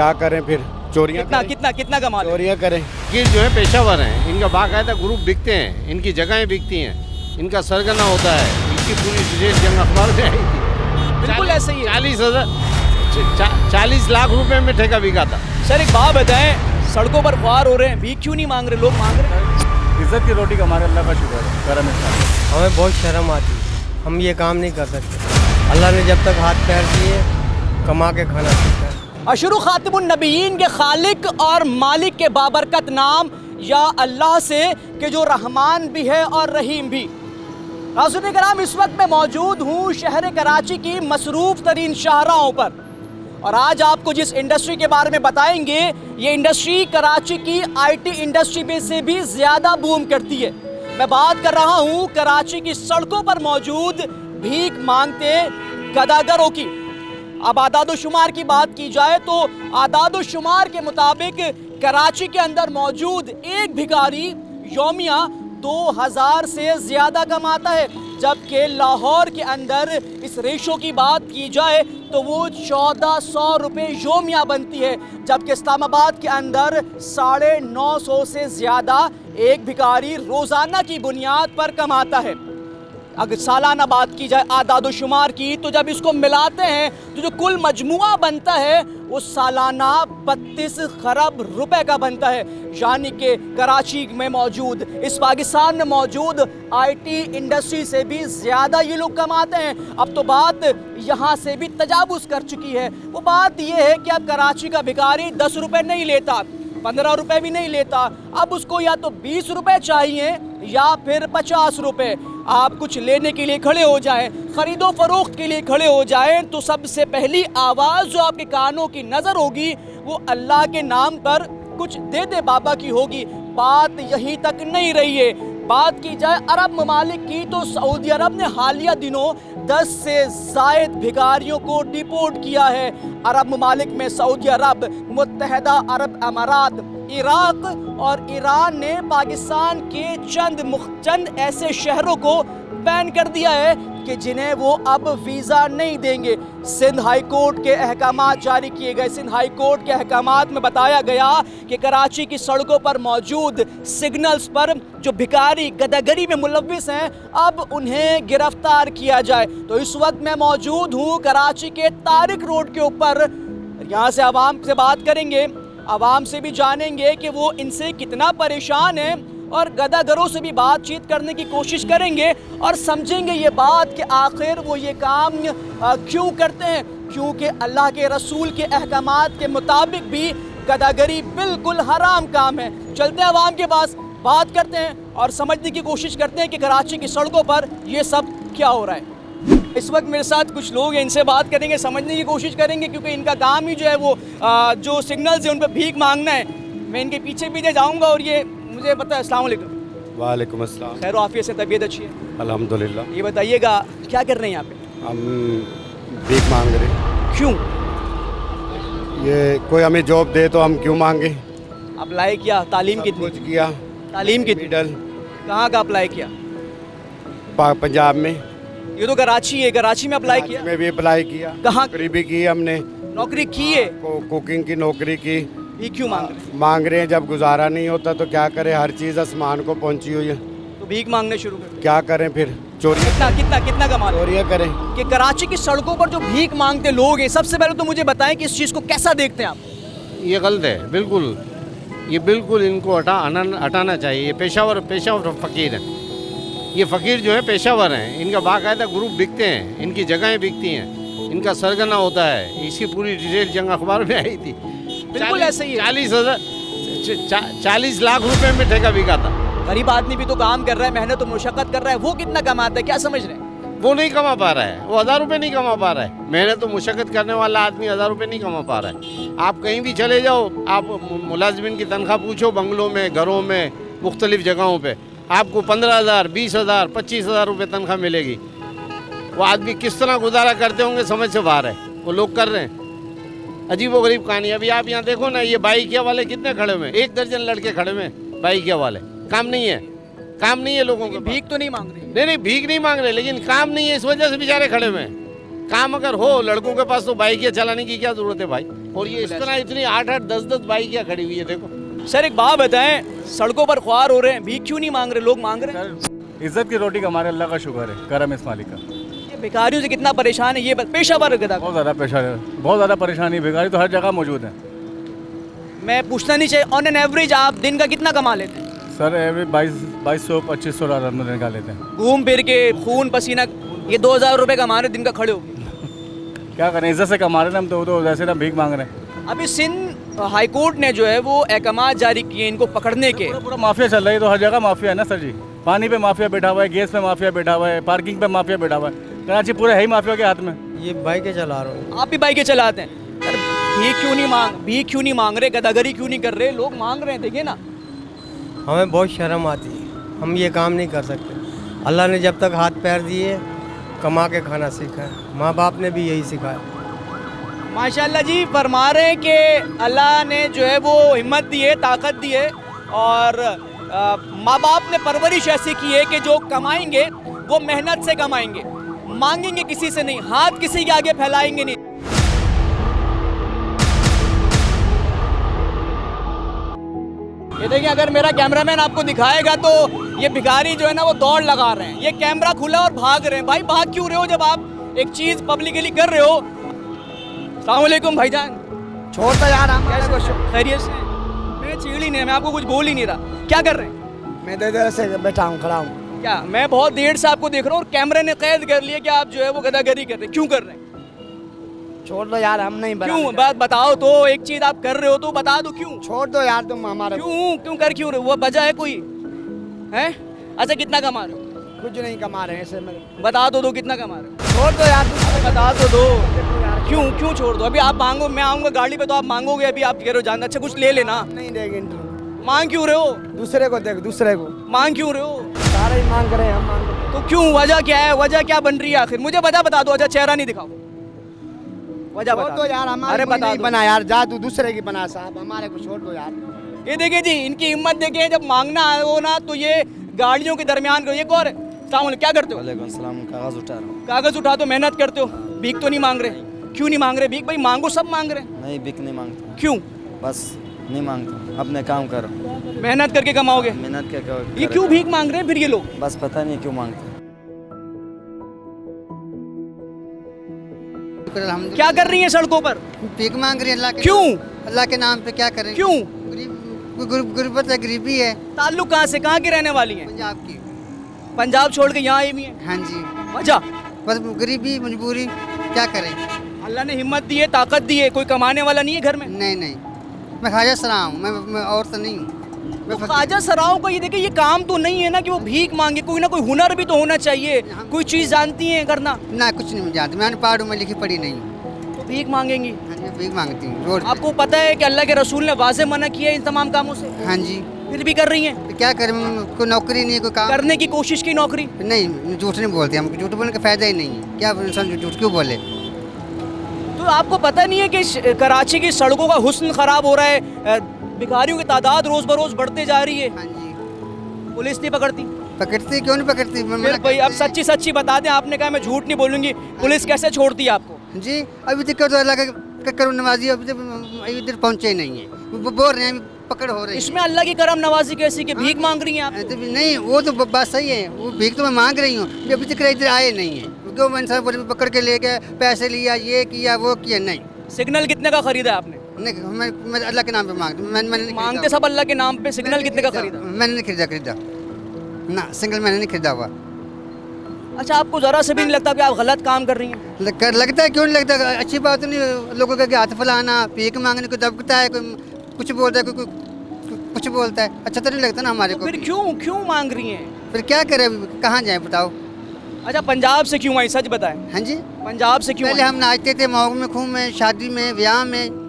क्या करें फिर? चोरियां कितना करें? कितना कितना कमा रहे हो? चोरियां करें? ये जो है पेशावर हैं, इनका बाकायदा ग्रुप बिकते हैं, इनकी जगहें बिकती हैं, इनका सरगना होता है, इसकी पूरी डिटेल जंग अखबार में आई थी। बिल्कुल ऐसे ही है। 40 लाख रुपए में ठेका बिका था। सर एक बात बताएं, सड़कों पर ख्वार हो रहे हैं, भीख क्यों नहीं मांग रहे? लोग मांग रहे हैं। इज्जत की रोटी कमा रहे, अल्लाह का शुक्र है, करम है। हमें बहुत शर्म आती है, हम ये काम नहीं कर सकते। अल्लाह ने जब तक हाथ पैर दिए, कमा के खाना सीखा है। अशरु खातिमुन नबीयीन के खालिक और मालिक के बाबरकत नाम या अल्लाह से कि जो रहमान भी है और रहीम भी। नाज़रीन कराम, इस वक्त मैं मौजूद हूँ शहर कराची की मसरूफ़ तरीन शाहराहों पर, और आज आपको जिस इंडस्ट्री के बारे में बताएंगे, ये इंडस्ट्री कराची की IT इंडस्ट्री में से भी ज़्यादा बूम करती है। मैं बात कर रहा हूँ कराची की सड़कों पर मौजूद भीख मांगते गदागरों की। अब आदादोशुमार की बात की जाए तो आदादोशुमार के मुताबिक कराची के अंदर मौजूद एक भिखारी यौमिया 2000 से ज़्यादा कमाता है, जबकि लाहौर के अंदर इस रेशो की बात की जाए तो वो 1400 रुपये यौमिया बनती है, जबकि इस्लामाबाद के अंदर 950 से ज़्यादा एक भिखारी रोज़ाना की बुनियाद पर कमाता है। अगर सालाना बात की जाए आदादोशुमार की, तो जब इसको मिलाते हैं तो जो कुल मजमुआ बनता है वो सालाना 32 खरब रुपए का बनता है। यानी कि कराची में मौजूद, इस पाकिस्तान में मौजूद IT इंडस्ट्री से भी ज़्यादा ये लोग कमाते हैं। अब तो बात यहाँ से भी तजावुज़ कर चुकी है। वो बात ये है कि अब कराची का भिखारी 10 रुपये नहीं लेता, 15 रुपये भी नहीं लेता, अब उसको या तो 20 रुपये चाहिए या फिर 50 रुपये। आप कुछ लेने के लिए खड़े हो जाएं, ख़रीदो फरोख्त के लिए खड़े हो जाएं, तो सबसे पहली आवाज़ जो आपके कानों की नज़र होगी वो अल्लाह के नाम पर कुछ दे दे बाबा की होगी। बात यहीं तक नहीं रही है। बात की जाए अरब ममालिक की, तो सऊदी अरब ने हालिया दिनों 10 से ज़ायद भिखारियों को डिपोर्ट किया है। अरब ममालिक में सऊदी अरब, मुत्तहदा अरब अमारात, इराक़ और ईरान ने पाकिस्तान के चंद ऐसे शहरों को बैन कर दिया है कि जिन्हें वो अब वीज़ा नहीं देंगे। सिंध हाई कोर्ट के अहकामात जारी किए गए। सिंध हाई कोर्ट के अहकामात में बताया गया कि कराची की सड़कों पर मौजूद सिग्नल्स पर जो भिखारी गदागरी में मुलव्विस हैं, अब उन्हें गिरफ्तार किया जाए। तो इस वक्त मैं मौजूद हूँ कराची के तारिक रोड के ऊपर। यहाँ से आवाम से बात करेंगे, आवाम से भी जानेंगे कि वो इनसे कितना परेशान है, और गदागरों से भी बातचीत करने की कोशिश करेंगे और समझेंगे ये बात कि आखिर वो ये काम क्यों करते हैं। क्योंकि अल्लाह के रसूल के अहकामात के मुताबिक भी गदागरी बिल्कुल हराम काम है। चलते हैं आवाम के पास, बात करते हैं और समझने की कोशिश करते हैं कि कराची की सड़कों पर ये सब क्या हो रहा है। इस वक्त मेरे साथ कुछ लोग हैं, इनसे बात करेंगे, समझने की कोशिश करेंगे, क्योंकि इनका काम ही जो है वो जो सिग्नल्स हैं उन पर भीख मांगना है। मैं इनके पीछे पीछे जाऊँगा और ये मुझे पता है। अस्सलाम वालेकुम। वालेकुम अस्सलाम। खैर आफियत से, तबीयत अच्छी है? अल्हम्दुलिल्लाह। ये बताइएगा क्या कर रहे हैं यहाँ पे? हम भीख मांग रहे हैं। क्यों? ये कोई हमें जॉब दे तो हम क्यों मांगे? अप्लाई किया? तालीम सब कितनी? कुछ किया। तालीम कितनी? मिडल कहाँ का अप्लाई किया? पंजाब में। ये तो कराची है, कराची में अप्लाई किया? में भी अप्लाई किया। कहाँ? नौकरी भी की हमने। नौकरी की है? कुकिंग की नौकरी की। ये क्यों मांग रहे हैं? मांग रहे हैं, जब गुजारा नहीं होता तो क्या करें, हर चीज़ आसमान को पहुंची हुई है। तो भीख मांगने शुरू कर? क्या करें फिर? चोरियां? कितना कितना कितना कमा रहे हैं? चोरियां करें? कि कराची की सड़कों पर जो भीख मांगते लोग हैं, सबसे पहले तो मुझे बताएं कि इस चीज़ को कैसा देखते हैं आप? ये गलत है, बिल्कुल, ये बिल्कुल इनको हटाना चाहिए। ये पेशावर फ़कीर हैं। ये फ़कीर जो है पेशावर हैं, इनका बाकायदा ग्रुप बिकते हैं, इनकी जगहें बिकती हैं, इनका सरगना होता है, इसकी पूरी डिटेल जंग अखबार में आई थी। बिल्कुल ऐसे ही है। 40 लाख रुपए में ठेका बिका था। गरीब आदमी भी तो काम कर रहा है, मेहनत और मुशक्कत कर रहा है, वो कितना कमाता है, क्या समझ रहे हैं? वो नहीं कमा पा रहा है, वो 1000 रुपये नहीं कमा पा रहा है। मेहनत तो मुशक्कत करने वाला आदमी 1000 रुपये नहीं कमा पा रहा है। आप कहीं भी चले जाओ, आप मुलाजिमिन की तनख्वाह पूछो, बंगलों में, घरों में, मुख्तलिफ जगहों पे आपको 15,000, 20,000, 25,000 रुपये तनख्वाह मिलेगी। वो आदमी किस तरह गुजारा करते होंगे समझ से बाहर है। वो लोग कर रहे हैं, अजीब व गरीब कहानी। अभी आप यहाँ देखो ना, ये बाइकिया वाले कितने खड़े हुए हैं, 1 दर्जन लड़के खड़े हुए हैं बाइकिया वाले। काम नहीं है, काम नहीं है लोगों को। भीख तो नहीं मांग रही? नहीं, भीख नहीं मांग रहे, लेकिन काम नहीं है, इस वजह से बेचारे खड़े हुए हैं। काम अगर हो लड़कों के पास तो बाइक चलाने की क्या जरूरत है भाई। और ये इस तरह इतनी 8-8 10-10 बाइक खड़ी हुई है देखो। सर एक बात बताएं, सड़कों पर ख्वार हो रहे हैं, भीख क्यों नहीं मांग रहे? लोग मांग रहे हैं। सर इज्जत की रोटी का हमारे अल्लाह का शुक्र है, करम इस मालिक का। ये भिखारियों से कितना परेशान है ये पेशावर गदा। बहुत ज़्यादा परेशानी, भिखारी तो हर जगह मौजूद है। मैं पूछना नहीं चाहिए, ऑन एन एवरेज आप दिन का कितना कमा लेते हैं? सर एवरेज 2200-2500 डॉलर निकाल लेते हैं। घूम फिर के खून पसीना, ये 2000 रुपए कमा रहे दिन का खड़े हो। क्या करें, इज्जत से कमा रहे हैं हम तो वैसे ना भीख मांग रहे हैं। अभी सिंध हाईकोर्ट ने जो है वो अहकाम जारी किए इनको पकड़ने के। पूरा माफिया चल रही है, तो हर जगह माफिया है ना सर जी। पानी पे माफिया बैठा हुआ है, गैस पे माफिया बैठा हुआ है, पार्किंग पे माफिया बैठा हुआ है। कराची पूरा है ही माफिया के हाथ में। ये बाइकें चला रहा हूँ। आप भी बाइकें चलाते हैं, सर भीख क्यों नहीं मांग रहे, गदागरी क्यों नहीं कर रहे? लोग मांग रहे हैं, देखिए ना। हमें बहुत शर्म आती है, हम ये काम नहीं कर सकते। अल्लाह ने जब तक हाथ पैर दिए कमा के खाना सीखा है, माँ बाप ने भी यही सिखाया। माशाल्लाह जी, फरमा रहे हैं कि अल्लाह ने जो है वो हिम्मत दी है, ताकत दी है, और माँ बाप ने परवरिश ऐसी की है कि जो कमाएंगे वो मेहनत से कमाएंगे, मांगेंगे किसी से नहीं, हाथ किसी के आगे फैलाएंगे नहीं। ये देखिए, अगर मेरा कैमरामैन आपको दिखाएगा तो ये भिखारी जो है ना वो दौड़ लगा रहे हैं, ये कैमरा खुला और भाग रहे हैं। भाई भाग क्यों रहे हो जब आप एक चीज़ पब्लिकली कर रहे हो? अस्सलाम वालेकुम भाईजान। छोड़ तो यार हमारे को खैरियत से? मैं छेड़ ही नहीं, मैं आपको कुछ बोल ही नहीं रहा। क्या कर रहे हैं? मैं देर से बैठा हूँ, खड़ा हूँ। क्या मैं बहुत देर से आपको देख रहा हूँ और कैमरे ने कैद कर लिया कि आप जो है वो गदागरी कर रहे हैं। क्यों कर रहे हैं? छोड़ दो यार, हम नहीं बना। क्यों? बात बताओ तो, एक चीज आप कर रहे हो तो बता दो क्यों। छोड़ दो यार, तुम हमारे क्यों क्यों रहे हो? वो वजह है कोई है? अच्छा कितना कमा रहे हो? कुछ नहीं कमा रहे हैं ऐसे में। बता दो कितना कमा रहे हो? छोड़ दो यार, बता तो दो। क्यों छोड़ दो? अभी आप मांगो, मैं आऊंगा गाड़ी पे तो आप मांगोगे, अभी आप कह रहे हो जानना। अच्छा कुछ ले लेना। नहीं देंगे। मांग क्यों रहे हो? दूसरे को देख, दूसरे को। मांग क्यों रहे हो? सारे ही मांग रहे हैं, हम मांग रहे हैं। तो क्यों? वजह क्या है? वजह क्या बन रही है आखिर? मुझे वजह बता दो। अच्छा चेहरा नहीं दिखाओ, वजह छोड़ बता दो दो। यार, हमारे अरे कोई बता नहीं दो। बना यार, जा तू दूसरे की बना साहब, हमारे को छोड़ दो यार। ये देखिए जी, इनकी हिम्मत देखिए, जब मांगना हो ना तो ये गाड़ियों के दरमियान करो। ये कौन है? अस्सलाम वालेकुम, क्या करते हो? वालेकुम सलाम, कागज उठा रहा हूँ। कागज उठा तो मेहनत करते हो, भीख तो नहीं मांग रहे। क्यों नहीं मांग रहे भीख? भाई मांगो, सब मांग रहे हैं। नहीं बिक नहीं मांगता, क्यों? बस नहीं मांगता, अपने काम करो, मेहनत करके कमाओगे। मेहनत क्या करो। ये क्यों भीख मांग रहे हैं फिर ये लोग? बस पता नहीं क्यों मांगते। क्या कर रही हैं सड़कों पर? भीख मांग रही है अल्लाह के। क्यों? अल्लाह के नाम पे क्या करें? क्यों? गुर्बत है, गरीबी है। ताल्लुक कहाँ से, कहाँ की रहने वाली हैं? पंजाब की। पंजाब छोड़ के यहाँ आई हुई हैं। हाँ जी, वजह? बस गरीबी, मजबूरी, क्या करें। अल्लाह ने हिम्मत दी है, ताकत दी है, कोई कमाने वाला नहीं है घर में। नहीं, मैं ख्वाजा सराह हूँ, मैं और तो नहीं हूँ। मैं फकीर- ख्वाजा सराओं का ये देखिए, ये काम तो नहीं है ना कि वो भीख मांगे। कोई ना कोई हुनर भी तो होना चाहिए, कोई चीज़ जानती हैं करना, ना कुछ नहीं जानती, मैं अनपढ़ हूँ, मैं लिखी पढ़ी नहीं हूँ। तो भीख मांगेंगी। हाँ जी, मैं भीख मांगती हूँ रोड पे। आपको पता है कि अल्लाह के रसूल ने वाज़े मना किया है इन तमाम कामों से, हाँ जी, फिर भी कर रही हैं। तो क्या करें, कोई नौकरी नहीं है, कोई काम करने की कोशिश की नौकरी। नहीं। झूठ नहीं बोलते हम, झूठ बोलने का फायदा ही नहीं है। क्या इंसान झूठ क्यों बोले? तो आपको पता नहीं है कि कराची की सड़कों का हुस्न ख़राब हो रहा है, भिखारियों की तादाद रोज़ बरोज़ बढ़ते जा रही है, हाँ जी, पुलिस नहीं पकड़ती। पकड़ती क्यों नहीं पकड़ती? फिर भाई अब सच्ची सच्ची बता दें, आपने कहा मैं झूठ नहीं बोलूँगी, पुलिस कैसे छोड़ती है आपको? जी, अभी तक तो अल्लाह का करम नवाजी अभी तक इधर पहुँचे ही नहीं है। वो बोल रहे हैं, अभी पकड़ हो रही है। इसमें अल्लाह की करम नवाजी कैसी कि भीख मांग रही हैं आप? तो नहीं, वो तो बात सही है, वो भीख तो मैं मांग रही हूँ, अभी तक इधर आए नहीं है। क्यों इंसान बोले पकड़ के ले गए, पैसे लिया, ये किया, वो किया। नहीं, सिग्नल कितने का खरीदा आपने? नहीं, मैं अल्लाह के नाम पे मांगता हूँ। मैंने नहीं मांगते खरीदा। सब अल्लाह के नाम पे, सिग्नल कितने का खरीदा? मैंने नहीं खरीदा ना, सिंगल मैंने नहीं खरीदा हुआ। अच्छा, आपको ज़रा से भी नहीं लगता कि आप गलत काम कर रही हैं? लगता है, क्यों नहीं लगता? अच्छी बात तो नहीं, लोगों का हाथ फैलाना, भीख मांगने को दबकता है, कोई कुछ बोलता है, कोई कुछ बोलता है, अच्छा तो नहीं लगता ना हमारे को। फिर क्यों मांग रही हैं? फिर क्या करें, कहाँ जाए बताओ? अच्छा, पंजाब से क्यों आई, सच बताएं। हाँ जी, पंजाब से क्यों पहले आई? हम नाचते थे मऊ में, खूब में, शादी में, ब्याह में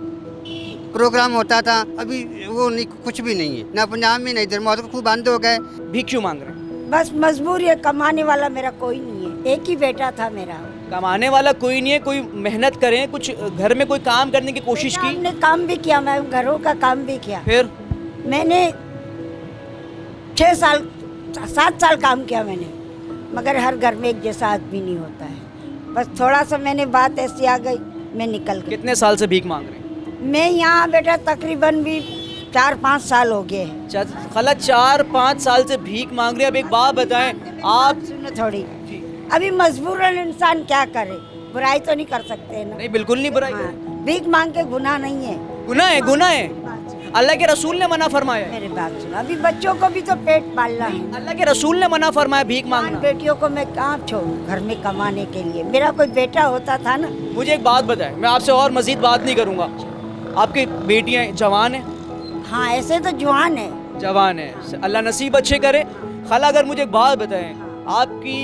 प्रोग्राम होता था। अभी वो नहीं, कुछ भी नहीं है, ना पंजाब में ना इधर। मौत को खूब बंद हो गए। भीख क्यों मांग रहे हैं? बस मजबूरी है, कमाने वाला मेरा कोई नहीं है, एक ही बेटा था मेरा। कमाने वाला कोई नहीं है, कोई मेहनत करें, कुछ घर में कोई काम करने की कोशिश की। हमने काम भी किया, मैं घरों का काम भी किया। फिर मैंने 7 साल काम किया मैंने, मगर हर घर में एक जैसा आदमी नहीं होता है। बस थोड़ा सा मैंने बात ऐसी आ गई, मैं निकल गई। कितने साल से भीख मांग रहे हैं? मैं यहाँ बेटा तकरीबन भी 4-5 साल हो गए हैं। खाला 4-5 साल से भीख मांग रहे हैं। अब एक बात बताएं आप। सुनो थोड़ी, अभी मजबूरन इंसान क्या करे, बुराई तो नहीं कर सकते है ना। नहीं, बिल्कुल नहीं बुराई हाँ, भीख मांग के गुनाह नहीं है। गुनाह है, गुनाह है। अल्लाह के रसूल ने मना फरमाया है। मेरी बात सुनो, अभी बच्चों को भी तो पेट पालना है। अल्लाह के रसूल ने मना फरमाया भीख मांगना। बेटियों को मैं कहाँ छोड़ूं घर में कमाने के लिए, मेरा कोई बेटा होता था ना। मुझे एक बात बताएं, मैं आपसे और मजीद बात नहीं करूंगा। आपकी बेटियां जवान हैं? हाँ ऐसे तो जवान है। जवान है, अल्लाह नसीब अच्छे करे। खाला अगर मुझे एक बात बताएं, आपकी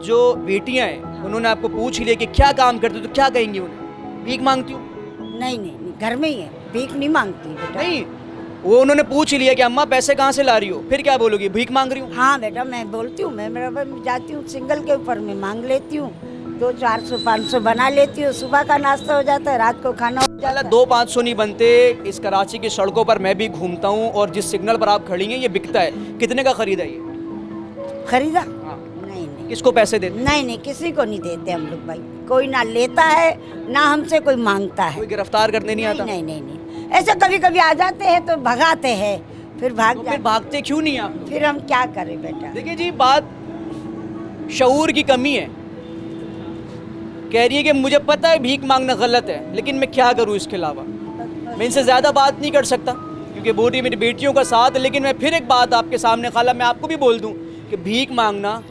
जो बेटियां हैं उन्होंने आपको पूछ लिया कि क्या काम करते हो, तो क्या कहेंगी उन्हें? भीख मांगती हूँ? नहीं नहीं नहीं, घर में ही है, भीख नहीं मांगती बेटा। नहीं, वो उन्होंने पूछ लिया कि अम्मा पैसे कहाँ से ला रही हो, फिर क्या बोलोगी? भीख मांग रही हूँ। हाँ बेटा मैं बोलती हूँ, मैं मेरा जाती हूँ सिंगल के ऊपर में मांग लेती हूँ, 200-400-500 बना लेती हूँ। सुबह का नाश्ता हो जाता है, रात को खाना हो जाता है। 200-500 नहीं बनते। इस कराची की सड़कों पर मैं भी घूमता हूँ और जिस सिग्नल पर आप खड़ी हैं ये बिकता है। कितने का खरीदा ये? खरीदा? हाँ। नहीं नहीं, किसको पैसे देते? नहीं नहीं, किसी को नहीं देते हम लोग भाई। कोई ना लेता है ना हमसे कोई मांगता है। कोई गिरफ्तार करने नहीं आता? नहीं नहीं नहीं, ऐसे कभी कभी आ जाते हैं तो भगाते हैं, फिर भाग तो जाते। फिर भागते क्यों नहीं आप? फिर हम क्या करें बेटा। देखिए जी, बात शऊर की कमी है। कह रही है कि मुझे पता है भीख मांगना गलत है, लेकिन मैं क्या करूं इसके अलावा। मैं इनसे ज़्यादा बात नहीं कर सकता क्योंकि बोटी मेरी बेटियों का साथ है। लेकिन मैं फिर एक बात आपके सामने, खाला मैं आपको भी बोल दूं कि भीख मांगना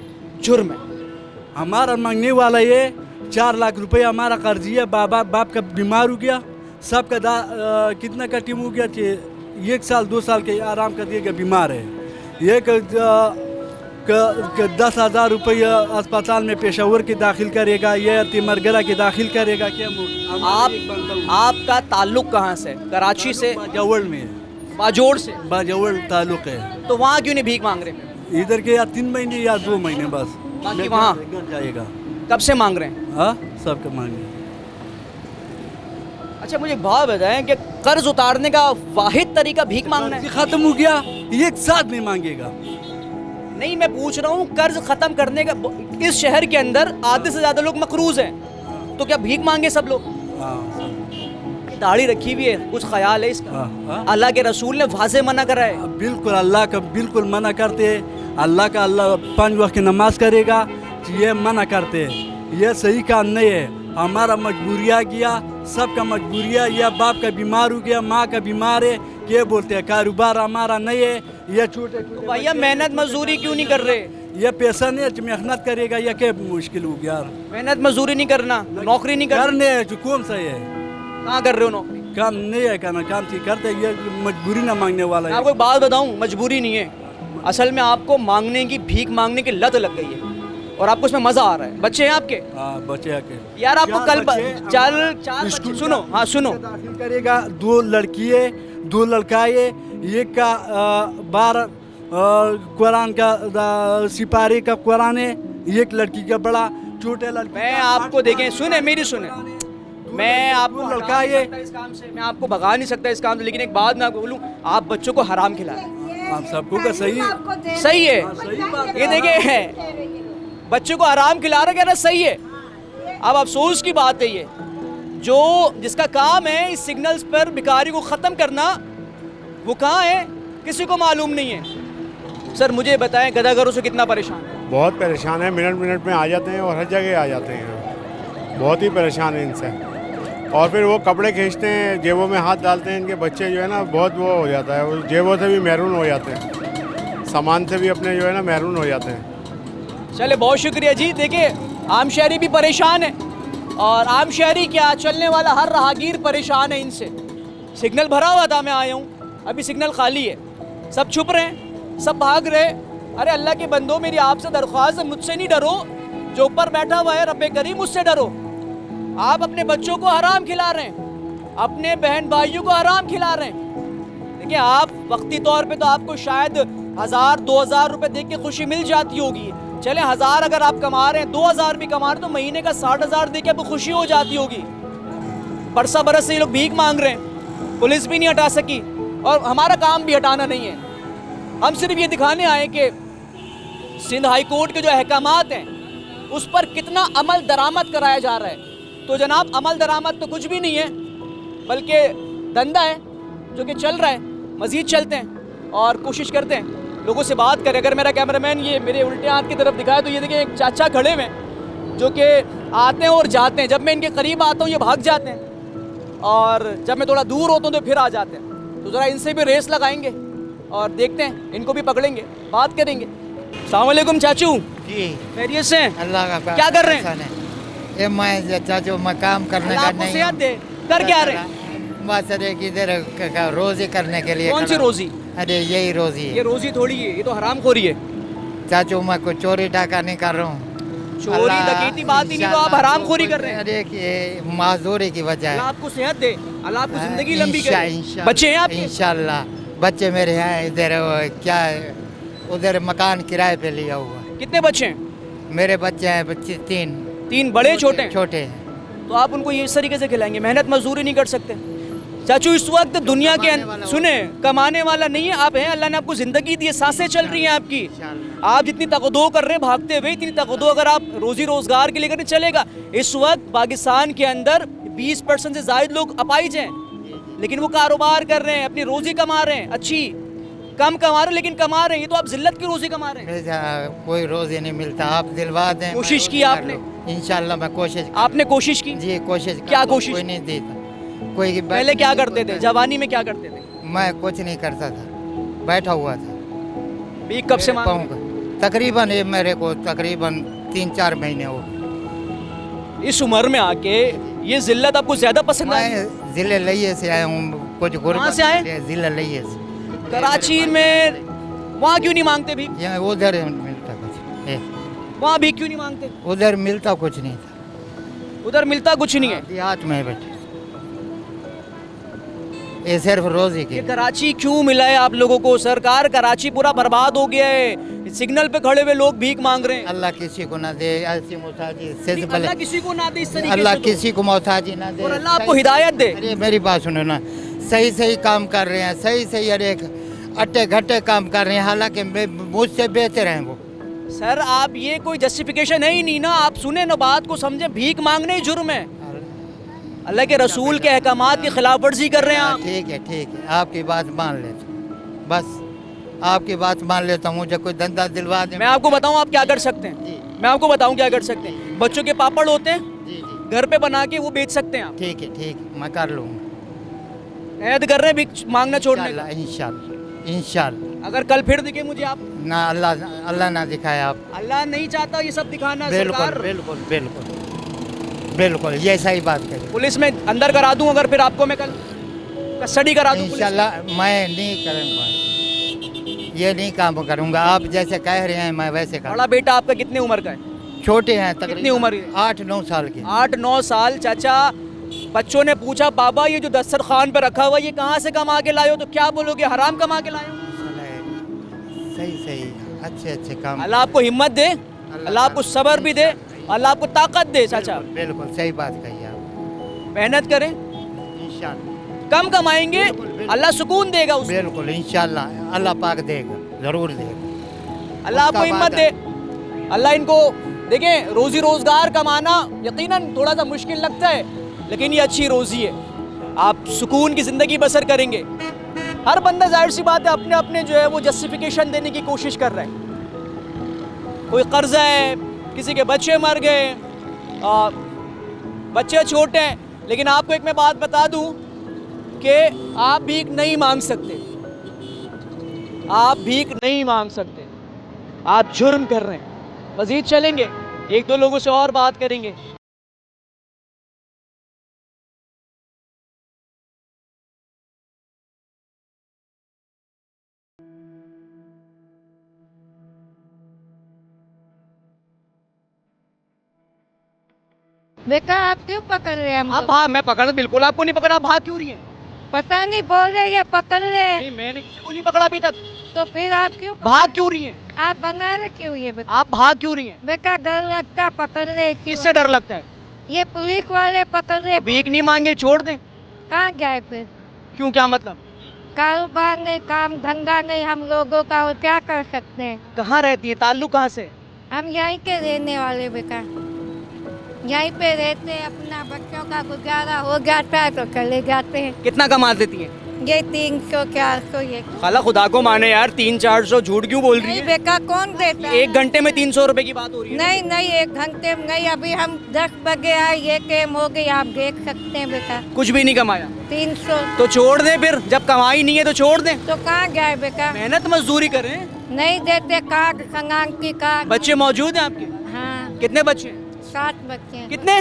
जुर्म है। हमारा मांगने वाला ये 4 लाख रुपए हमारा कर्जी है। बाप का बीमार हो गया, सबका कितना का टीम हो गया, 1 साल 2 साल के आराम कर दिएगा, बीमार है। ये 10,000 रुपये अस्पताल में पेशावर के दाखिल करेगा, ये तिमरगरा के दाखिल करेगा। क्या आपका ताल्लुक कहाँ से? कराची से? बाजौड़ में। बाजौड़ से? बाजौड़ ताल्लुक है। तो वहाँ क्यों नहीं भीख मांग रहे? इधर के या 3 महीने या 2 महीने बस, बाकी वहाँ जाएगा। कब से मांग रहे हैं? हाँ, सबके मांगे। अच्छा मुझे बात बताएं कि कर्ज उतारने का वाहिद तरीका भीख मांगना है? खत्म हो गया, एक साथ नहीं मांगेगा। नहीं, मैं पूछ रहा हूँ कर्ज खत्म करने का। इस शहर के अंदर आधे से ज्यादा लोग मकरूज हैं, तो क्या भीख मांगे सब लोग? दाढ़ी रखी हुई है, कुछ ख्याल है इसका? अल्लाह के रसूल ने वाज़े मना करा है। बिल्कुल, अल्लाह का बिल्कुल मना करते हैं। अल्लाह 5 वक्त की नमाज करेगा, ये मना करते हैं। ये सही काम नहीं है। हमारा मजबूरियाँ गया, सबका मजबूरियाँ। यह बाप का बीमार हो गया, माँ का बीमार है, क्या बोलते हैं, कारोबार हमारा नहीं है। ये छोटे तो भैया मेहनत मजदूरी क्यों नहीं कर रहे? ये पैसा नहीं है, मेहनत करेगा, यह क्या मुश्किल हो गया। मेहनत मजदूरी नहीं करना, नौकरी नहीं करने है, कौन सा है? कहाँ कर रहे हो नौकरी? काम नहीं है करना, काम ठीक करते। ये मजबूरी ना मांगने वाला है। आपको एक बात बताऊँ, मजबूरी नहीं है। असल में आपको मांगने की, भीख मांगने की लत लग गई है और आपको इसमें मजा आ रहा है। बच्चे हैं आपके? हाँ, बच्चे आके यार आपको कल चार सुनो, हाँ सुनो, दाखिल करेगा। 2 लड़की है, 2 लड़का है। एक का 12 कुरान का सिपाही का कुरान है, एक लड़की का बड़ा छोटे लड़की। मैं आपको देखें, सुने मेरी सुने, मैं आपको लड़का ये इस काम से, मैं आपको भगा नहीं सकता इस काम से। लेकिन एक बात मैं आपको बोलूँ, आप बच्चों को हराम खिलाएं। आप सबको का सही सही है। ये देखिए, बच्चों को हराम खिला रहे, कहना सही है। अब अफसोस की बात है, ये जो जिसका काम है इस सिग्नल्स पर भिखारी को ख़त्म करना, वो कहाँ है किसी को मालूम नहीं है। सर मुझे बताएं, गदागरों से कितना परेशान है? बहुत परेशान है, मिनट मिनट में आ जाते हैं और हर जगह आ जाते हैं। बहुत ही परेशान है इनसे। और फिर वो कपड़े खींचते हैं, जेबों में हाथ डालते हैं। इनके बच्चे जो है ना, बहुत वो हो जाता है, वो जेबों से भी महरून हो जाते हैं, सामान से भी अपने जो है ना महरून हो जाते हैं। चले, बहुत शुक्रिया जी। देखिए, आम शहरी भी परेशान है, और आम शहरी क्या, चलने वाला हर राहगीर परेशान है इनसे। सिग्नल भरा हुआ था, मैं आया हूँ, अभी सिग्नल खाली है, सब छुप रहे हैं, सब भाग रहे। अरे अल्लाह के बंदो, मेरी आपसे दरख्वास्त है, मुझसे नहीं डरो, जो ऊपर बैठा हुआ है रब्बे करीम, मुझसे डरो। आप अपने बच्चों को हराम खिला रहे हैं, अपने बहन भाइयों को हराम खिला रहे हैं। देखिए, आप वक्ती तौर पे तो आपको शायद 1000-2000 रुपए देख के खुशी मिल जाती होगी। चले 1000 अगर आप कमा रहे हैं, 2000 भी कमा रहे हैं, तो महीने का 60,000 देके आपको खुशी हो जाती होगी। बरसा बरस से ये लोग भीख मांग रहे हैं, पुलिस भी नहीं हटा सकी, और हमारा काम भी हटाना नहीं है। हम सिर्फ ये दिखाने आए कि सिंध हाई कोर्ट के जो अहकामात हैं उस पर कितना अमल दरामद कराया जा रहा है। तो जनाब अमल दरामद तो कुछ भी नहीं है, बल्कि धंधा है जो कि चल रहा है। मज़ीद चलते हैं और कोशिश करते हैं लोगों से बात करें। अगर मेरा कैमरामैन ये मेरे उल्टे हाथ की तरफ दिखाए तो ये देखिए एक चाचा खड़े हुए हैं जो कि आते हैं और जाते हैं। जब मैं इनके करीब आता हूँ ये भाग जाते हैं और जब मैं थोड़ा दूर होता हूँ तो फिर आ जाते हैं। तो ज़रा इनसे भी रेस लगाएंगे और देखते हैं, इनको भी पकड़ेंगे, बात करेंगे। अस्सलाम वालेकुम चाचू। जी खैरियत से? अल्लाह का क्या कर रहे हैं? ये मैं चाचू मैं काम करने का आपको नहीं सेहत दे, कर क्या रहे हैं? बस अरे किधर रोजी करने के लिए कौन सी रोजी? अरे यही रोजी ये है रोजी थोड़ी है, ये तो हरामखोरी है। चाचू मैं कोई चोरी डाका नहीं कर रहा हूँ। चोरी डकैती बात ही नहीं, तो आप हरामखोरी कर रहे हैं। अरे ये मजदूरी की वजह अल्लाह है। आपको सेहत दे, अल्लाह आपको जिंदगी लंबी करे। बच्चे हैं आपके? इंशाल्लाह बच्चे मेरे हैं इधर क्या उधर मकान किराए पे लिया हुआ। कितने बच्चे हैं? मेरे बच्चे हैं बच्चे तीन बड़े छोटे हैं? छोटे हैं। तो आप उनको ये इस तरीके से खिलाएंगे? मेहनत मजदूरी नहीं कर सकते चाचू। इस वक्त दुनिया के सुने कमाने वाला नहीं है आप, हैं। अल्लाह ने आपको जिंदगी दी है, सांसें चल रही हैं आपकी। आप जितनी तकदो कर रहे हैं भागते हुए, इतनी तकदो अगर आप रोजी रोजगार के लिए करें चलेगा। इस वक्त पाकिस्तान के अंदर 20% से ज्यादा लोग अपाहिज हैं, लेकिन वो कारोबार कर रहे हैं, अपनी रोजी कमा रहे हैं, अच्छी कम कमा रहे हैं लेकिन कमा रहे हैं। ये तो आप जिल्लत की रोजी कमा रहे हैं। कोई रोजी नहीं मिलता, आप दिलवा दें। कोशिश की आपने? इंशाल्लाह मैं कोशिश। आपने कोशिश की? जी कोशिश। क्या कोशिश? कोई नहीं देता कोई। पहले क्या करते थे जवानी में? क्या करते थे? मैं कुछ नहीं करता था, बैठा हुआ था। भीख कब से मांगते? तकरीबन ये मेरे को तकरीबन 3-4 महीने हो गए। इस उम्र में आके ये जिल्लत आपको ज्यादा पसंद आई? मैं जिले लइये से आया हूँ। कुछ कहाँ से आए? जिला लइये से। कराची में। वहाँ क्यों नहीं मांगते भीख? यहाँ उधर मिलता कुछ। वहाँ भीख क्यों नहीं मांगते? उधर मिलता कुछ नहीं था। उधर मिलता कुछ नहीं है? देहात में बैठे ये सिर्फ रोजी के। ये कराची क्यों मिला है आप लोगों को? सरकार कराची पूरा बर्बाद हो गया है, सिग्नल पे खड़े हुए लोग भीख मांग रहे हैं। अल्लाह किसी को ना दे ऐसी मोहताजी से। अल्लाह किसी को ना दे इस तरीके अल्लाह से। किसी को मोहताजी ना दे और अल्लाह आपको हिदायत दे। अरे मेरी बात सुनो ना, सही सही काम कर रहे हैं, सही सही अरे अट्टे घट्टे काम कर रहे हैं, हालांकि मुझसे बेहतर हैं वो। सर आप ये कोई जस्टिफिकेशन है ही नहीं ना, आप सुने ना बात को समझे। भीख मांगने ही जुर्म है, अल्लाह के रसूल के अहकामात की खिलाफ वर्जी कर रहे हैं आप। ठीक है आपकी बात मान लेता हूँ, बस आपकी बात मान लेता हूँ। मुझे कोई धंधा दिलवा दे। मैं आपको बताऊँ आप क्या कर सकते हैं? मैं आपको बताऊँ क्या कर सकते हैं। बच्चों के पापड़ होते हैं, घर पे बना के वो बेच सकते हैं आप। ठीक है मैं कर लूँगा। ऐद कर रहे हैं भीख मांगना छोड़ने का? इंशाल्लाह। अगर कल फिर दिखे मुझे आप? ना अल्लाह ना दिखाए आप। अल्लाह नहीं चाहता ये सब दिखाना। बिल्कुल ये सही बात कही। पुलिस में अंदर करा दूं अगर फिर आपको मैं कल कस्टडी करा दूं? इंशाल्लाह मैं नहीं करूँगा, ये नहीं काम करूँगा। आप जैसे कह रहे हैं मैं वैसे करूँगा। बड़ा बेटा आपका कितने उम्र का है? छोटे हैं कितनी उम्र है? 8-9 साल के। 8-9 साल। चाचा बच्चों ने पूछा बाबा ये जो दस्तरखान पे रखा हुआ ये कहाँ से कमा के लाए हो? तो क्या बोलोगे? हराम कमा के लाए हो। सही अच्छे काम। अल्लाह आपको हिम्मत दे, अल्लाह आपको सब्र भी दे, अल्लाह आपको ताकत दे। चाचा बिल्कुल सही बात कही आप। मेहनत करें, इंशाल्लाह कम कमाएंगे अल्लाह सुकून देगा उसको। बिल्कुल इंशाल्लाह अल्लाह पाक देगा, जरूर देगा। अल्लाह आपको हिम्मत दे। अल्लाह इनको देखें। रोजी रोजगार कमाना यकीनन थोड़ा सा मुश्किल लगता है, लेकिन ये अच्छी रोजी है। आप सुकून की ज़िंदगी बसर करेंगे। हर बंदा जाहिर सी बात है अपने अपने जो है वो जस्टिफिकेशन देने की कोशिश कर रहा है। कोई कर्जा है, किसी के बच्चे मर गए, बच्चे छोटे हैं। लेकिन आपको एक मैं बात बता दूं कि आप भीख नहीं मांग सकते, आप भीख नहीं मांग सकते, आप जुर्म कर रहे हैं। मज़ीद चलेंगे, एक दो लोगों से और बात करेंगे। बेटा आप क्यों पकड़ रहे हैं? आप भाग, मैं पकड़ा बिल्कुल आपको नहीं पकड़ा। आप भाग क्यों रही हैं? पता नहीं बोल रहे हैं पकड़ रहे हैं। नहीं मैंने किसी को नहीं पकड़ा अभी तक। तो फिर आप क्यों भाग क्यों रही हैं? आप बना रहे क्यों ये बेटा? आप भाग क्यों रही हैं? बेटा डर लगता पकड़ रहे। किससे डर लगता है? ये पुलिस वाले पकड़ रहे। भीख नहीं मांगे छोड़ दें? कहाँ जाए फिर? क्यों, क्या मतलब? कारोबार नहीं, काम धंधा नहीं हम लोगों का, और क्या कर सकते हैं? कहाँ रहती है? ताल्लुक कहाँ से? हम यहीं के रहने वाले बेटा, यहीं पे रहते हैं, अपना बच्चों का गुजारा हो जाता है तो चले जाते हैं। कितना कमा देती हैं? ये 300-400 ये। खाला खुदा को माने यार, 300-400 झूठ क्यों बोल रही नहीं है? बेटा, कौन देता है? 1 घंटे में 300 रुपए की बात हो रही है। नहीं नहीं, 1 घंटे में नहीं, अभी हम 10 बजे आए, ये टाइम हो गई, आप देख सकते हैं बेटा। कुछ भी नहीं कमाया 300 तो छोड़ दें, फिर जब कमाई नहीं है तो छोड़ दें। तो कहाँ जाए बेटा? मेहनत मजदूरी करें। नहीं देते कार्ड, संगान की कार्ड। बच्चे मौजूद हैं आपके? हाँ, कितने बच्चे? 7 बच्चे हैं। कितने?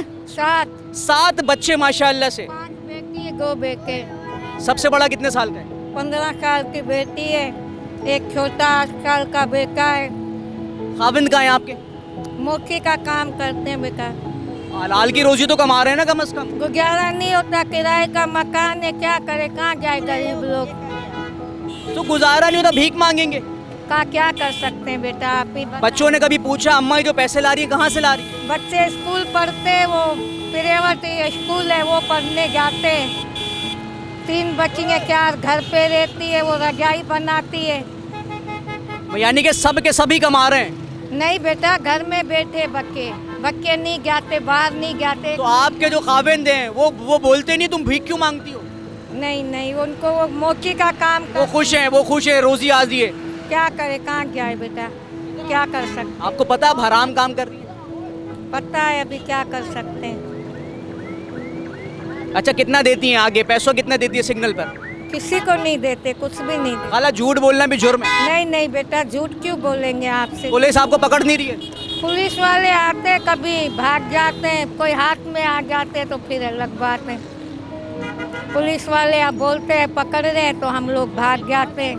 7 बच्चे माशाल्लाह से। 5 बेटी है, 2 बेटे। सबसे बड़ा कितने साल का है? 15 साल की बेटी है, एक छोटा 8 साल का बेटा है। खाविंद कहाँ है आपके? मोची का काम करते हैं बेटा। हलाल की रोजी तो कमा रहे हैं ना कम से कम। गुजारा नहीं होता, किराए का मकान है, क्या करे, कहाँ जाए गरीब लोग? तो गुजारा नहीं होता, भीख मांगेंगे। का क्या कर सकते हैं बेटा, आप ही बताओ। बच्चों ने कभी पूछा अम्मा ये जो पैसे ला रही है कहाँ से ला रही है? बच्चे स्कूल पढ़ते हैं, वो प्राइवेट स्कूल है, वो पढ़ने जाते हैं। 3 बच्चियाँ 4 घर पे रहती है, वो रजाई बनाती है। यानी कि सब के सभी कमा रहे हैं। नहीं बेटा, घर में बैठे बच्चे नहीं जाते, बाहर नहीं जाते। तो आपके जो खाविंद हैं वो बोलते नहीं तुम भीख क्यों मांगती हो? नहीं नहीं, उनको वो मोची का काम वो खुश हैं, रोजी आ रही है। क्या करे, कहाँ जाए बेटा, क्या कर सकते? आपको पता है हराम काम कर रही है? पता है, अभी क्या कर सकते हैं। अच्छा, कितना देती हैं आगे, पैसों कितना देती है सिग्नल पर? किसी को नहीं देते, कुछ भी नहीं देते। खाला झूठ बोलना भी जुर्म है। नहीं नहीं बेटा, झूठ क्यों बोलेंगे आपसे? पुलिस आपको पकड़ नहीं रही है? पुलिस वाले आते, कभी भाग जाते हैं, कोई हाथ में आ जाते तो फिर अलग बात है। पुलिस वाले आप बोलते हैं पकड़ रहे हैं तो हम लोग भाग जाते हैं,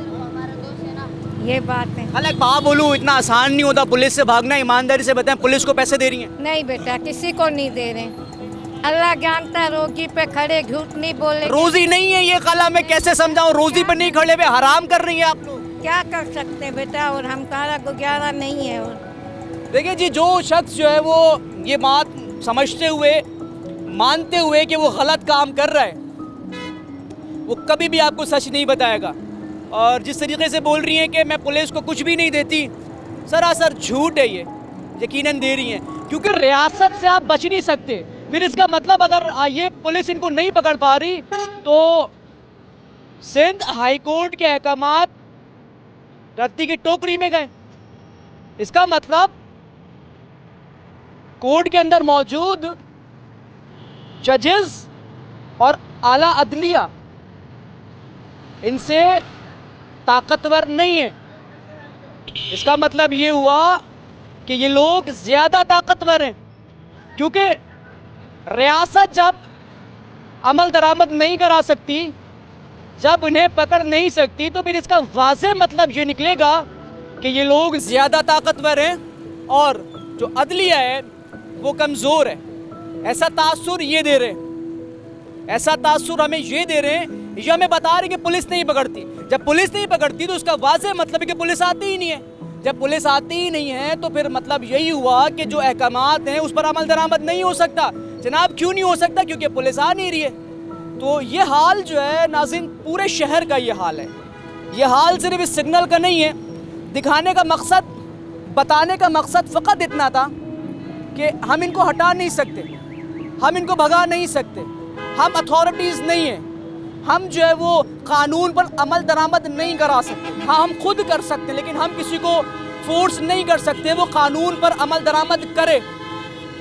ये बात है। खाला एक बात बोलूं, इतना आसान नहीं होता पुलिस से भागना। ईमानदारी से बताएं, पुलिस को पैसे दे रही हैं? नहीं बेटा, किसी को नहीं दे रहे। अल्लाह जानता है, रोगी पे खड़े झूठ नहीं बोले। रोजी नहीं है ये खाला, मैं कैसे समझाऊं? रोजी पे नहीं खड़े हुए हराम कर रही हैं आप लोग। क्या कर सकते हैं बेटा, और हमारा गुजारा नहीं है। और देखिए जी, जो शख्स जो है वो ये बात समझते हुए, मानते हुए कि वो गलत काम कर रहा है, वो कभी भी आपको सच नहीं बताएगा। और जिस तरीके से बोल रही हैं कि मैं पुलिस को कुछ भी नहीं देती, सरासर झूठ है ये। यकीनन दे रही हैं, क्योंकि रियासत से आप बच नहीं सकते। फिर इसका मतलब अगर ये पुलिस इनको नहीं पकड़ पा रही तो सिंध हाई कोर्ट के अहकामात रद्दी की टोकरी में गए। इसका मतलब कोर्ट के अंदर मौजूद जजेस और आला अदलिया इनसे ताकतवर नहीं है। इसका मतलब ये हुआ कि ये लोग ज़्यादा ताकतवर हैं, क्योंकि रियासत जब अमल दरामद नहीं करा सकती, जब उन्हें पकड़ नहीं सकती, तो फिर इसका वाज़ेह मतलब ये निकलेगा कि ये लोग ज़्यादा ताकतवर हैं और जो अदलिया है वो कमज़ोर है। ऐसा तासुर ये दे रहे हैं, ऐसा तासुर हमें ये दे रहे हैं, ये हमें बता रहे हैं कि पुलिस नहीं पकड़ती। जब पुलिस नहीं पकड़ती तो उसका वाज़ेह मतलब है कि पुलिस आती ही नहीं है। जब पुलिस आती ही नहीं है तो फिर मतलब यही हुआ कि जो अहकामात हैं उस पर अमल दरामद नहीं हो सकता। जनाब, क्यों नहीं हो सकता? क्योंकि पुलिस आ नहीं रही है। तो ये हाल जो है नाज़रीन, पूरे शहर का ये हाल है। ये हाल सिर्फ इस सिग्नल का नहीं है। दिखाने का मकसद, बताने का मकसद फ़कत इतना था कि हम इनको हटा नहीं सकते, हम इनको भगा नहीं सकते, हम अथॉरिटीज़ नहीं हैं, हम जो है वो कानून पर अमल दरामद नहीं करा सकते। हाँ, हम खुद कर सकते, लेकिन हम किसी को फोर्स नहीं कर सकते वो कानून पर अमल दरामद करे।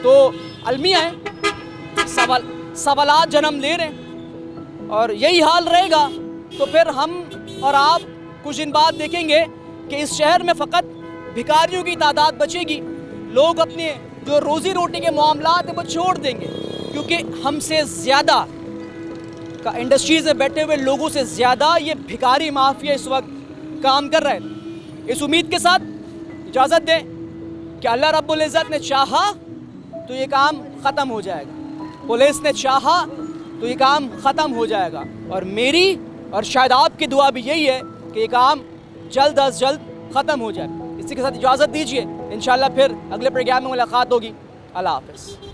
तो अलमिया है, सवालात जन्म ले रहे हैं और यही हाल रहेगा। तो फिर हम और आप कुछ दिन बाद देखेंगे कि इस शहर में फ़कत भिखारियों की तादाद बचेगी। लोग अपने जो रोज़ी रोटी के मामलात हैं वो छोड़ देंगे, क्योंकि हमसे ज़्यादा का इंडस्ट्रीज़ में बैठे हुए लोगों से ज़्यादा ये भिखारी माफिया इस वक्त काम कर रहा है। इस उम्मीद के साथ इजाज़त दें कि अल्लाह रब्बुल इज़्ज़त ने चाहा तो ये काम ख़त्म हो जाएगा, पुलिस ने चाहा तो ये काम ख़त्म हो जाएगा। और मेरी और शायद आपकी दुआ भी यही है कि ये काम जल्द अज जल्द ख़त्म हो जाए। इसी के साथ इजाज़त दीजिए, इंशाअल्लाह फिर अगले प्रोग्राम में मुलाकात होगी। अल्लाह हाफ़िज़।